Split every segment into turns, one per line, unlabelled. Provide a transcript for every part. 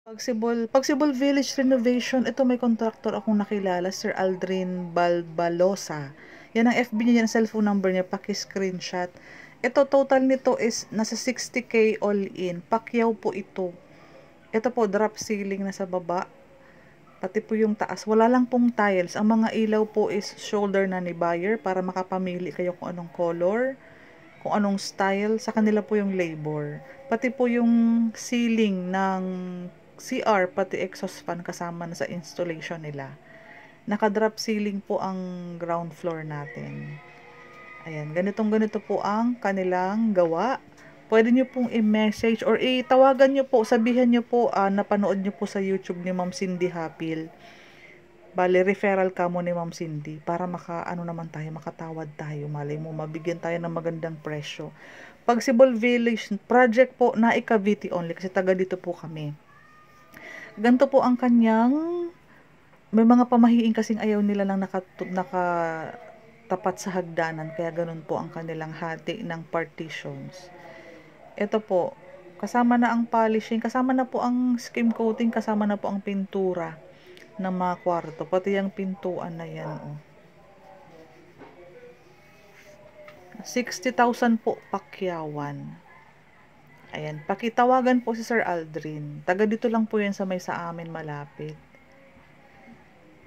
Pagsibol Village Renovation, ito may contractor akong nakilala, Sir Aldrin Balbalosa. Yan ang FB niya, yan ang cellphone number niya, paki-screenshot. Ito, total nito is nasa 60K all in. Pakyaw po ito. Ito po, drop ceiling na sa baba. Pati po yung taas. Wala lang pong tiles. Ang mga ilaw po is shoulder na ni buyer para makapamili kayo kung anong color, kung anong style. Sa kanila po yung labor. Pati po yung ceiling ng CR, pati exhaust fan kasama na sa installation nila. Naka-drop ceiling po ang ground floor natin. Ayan, ganito po ang kanilang gawa. Pwede nyo pong i-message or itawagan nyo po, sabihan nyo po, napanood nyo po sa YouTube ni Ma'am Cindy Hapil. Bale, referral ka mo ni Ma'am Cindy para makatawad tayo. Malay mo, mabigyan tayo ng magandang presyo. Pagsibol Village project po na Cavite only kasi taga dito po kami. Ganito po ang kanyang, may mga pamahiin kasing ayaw nila lang nakatapat sa hagdanan, kaya ganun po ang kanilang hati ng partitions. Ito po, kasama na ang polishing, kasama na po ang skim coating, kasama na po ang pintura ng mga kwarto, pati yung pintuan na yan. 60,000 po pakyawan. Ayan, pakitawagan po si Sir Aldrin. Taga dito lang po yan sa amin malapit.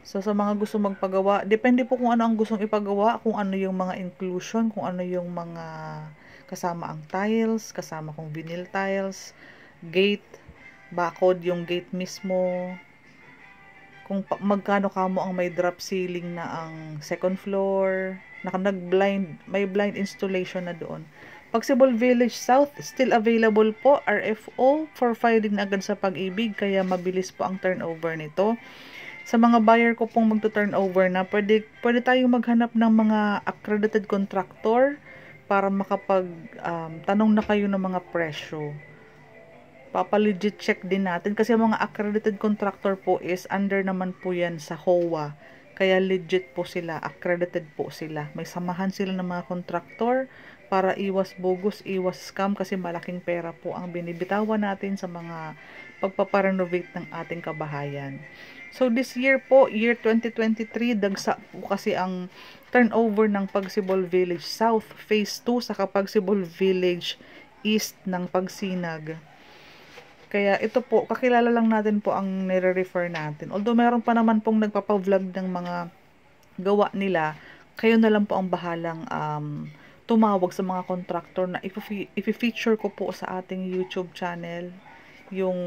So, sa mga gusto magpagawa, depende po kung ano ang gustong ipagawa, kung ano yung mga inclusion, kung ano yung mga kasama ang tiles, kasama kong vinyl tiles, gate, bakod yung gate mismo, kung magkano kamo ang may drop ceiling na ang second floor, may blind installation na doon. Pagsibol Village South, still available po, RFO, for filing na agad sa Pag-ibig, kaya mabilis po ang turnover nito. Sa mga buyer ko pong magto-turnover na, pwede tayong maghanap ng mga accredited contractor para tanong na kayo ng mga presyo. Papalegit check din natin kasi mga accredited contractor po is under naman po yan sa HOA. Kaya legit po sila, accredited po sila. May samahan sila ng mga contractor para iwas bogus, iwas scam kasi malaking pera po ang binibitawan natin sa mga pagpaparenovate ng ating kabahayan. So this year po, year 2023, dagsa po kasi ang turnover ng Pagsibol Village South Phase 2 sa Pagsibol Village East ng Pagsinag. Kaya ito po, kakilala lang natin po ang nire-refer natin. Although meron pa naman pong nagpapa-vlog ng mga gawa nila, kayo na lang po ang bahalang tumawag sa mga contractor na i-feature ko po sa ating YouTube channel. Yung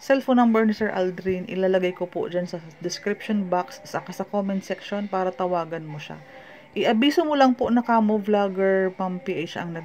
cellphone number ni Sir Aldrin, ilalagay ko po dyan sa description box, saka sa comment section para tawagan mo siya. I-abiso mo lang po na kamo vlogger Ma'am PH ang